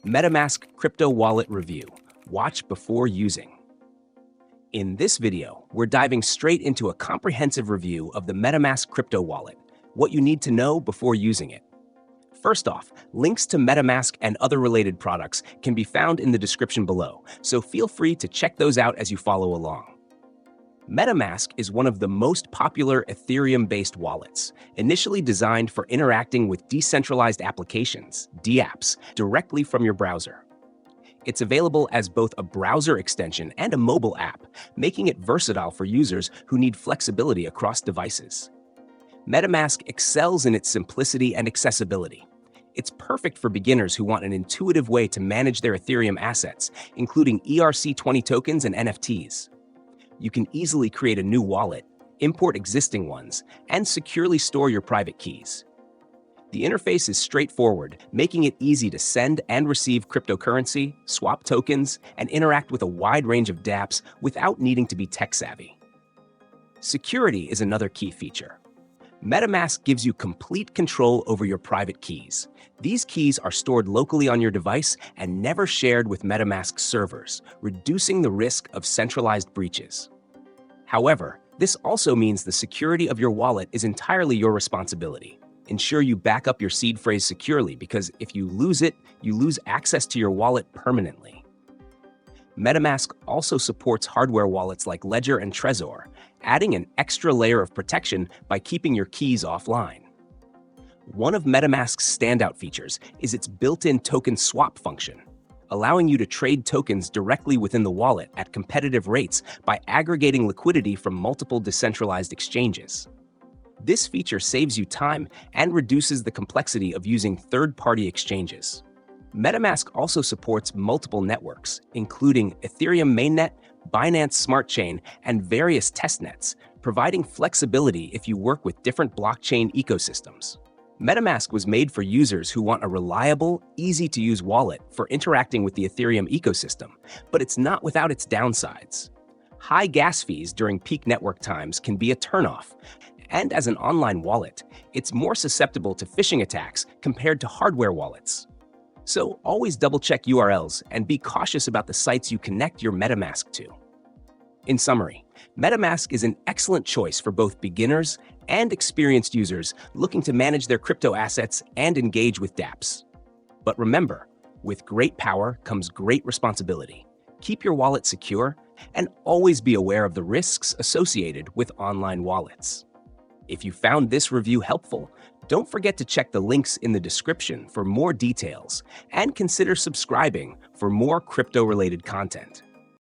MetaMask Crypto Wallet Review. Watch before using. In this video, we're diving straight into a comprehensive review of the MetaMask crypto wallet, what you need to know before using it. First off, links to MetaMask and other related products can be found in the description below, so feel free to check those out as you follow along. MetaMask is one of the most popular Ethereum-based wallets, initially designed for interacting with decentralized applications, dApps, directly from your browser. It's available as both a browser extension and a mobile app, making it versatile for users who need flexibility across devices. MetaMask excels in its simplicity and accessibility. It's perfect for beginners who want an intuitive way to manage their Ethereum assets, including ERC20 tokens and NFTs. You can easily create a new wallet, import existing ones, and securely store your private keys. The interface is straightforward, making it easy to send and receive cryptocurrency, swap tokens, and interact with a wide range of dApps without needing to be tech-savvy. Security is another key feature. MetaMask gives you complete control over your private keys. These keys are stored locally on your device and never shared with MetaMask servers, reducing the risk of centralized breaches. However, this also means the security of your wallet is entirely your responsibility. Ensure you back up your seed phrase securely, because if you lose it, you lose access to your wallet permanently. MetaMask also supports hardware wallets like Ledger and Trezor, adding an extra layer of protection by keeping your keys offline. One of MetaMask's standout features is its built-in token swap function, allowing you to trade tokens directly within the wallet at competitive rates by aggregating liquidity from multiple decentralized exchanges. This feature saves you time and reduces the complexity of using third-party exchanges. MetaMask also supports multiple networks, including Ethereum mainnet, Binance Smart Chain, and various testnets, providing flexibility if you work with different blockchain ecosystems. MetaMask was made for users who want a reliable, easy-to-use wallet for interacting with the Ethereum ecosystem, but it's not without its downsides. High gas fees during peak network times can be a turnoff, and as an online wallet, it's more susceptible to phishing attacks compared to hardware wallets. So always double-check URLs and be cautious about the sites you connect your MetaMask to. In summary, MetaMask is an excellent choice for both beginners and experienced users looking to manage their crypto assets and engage with dApps. But remember, with great power comes great responsibility. Keep your wallet secure and always be aware of the risks associated with online wallets. If you found this review helpful, don't forget to check the links in the description for more details and consider subscribing for more crypto-related content.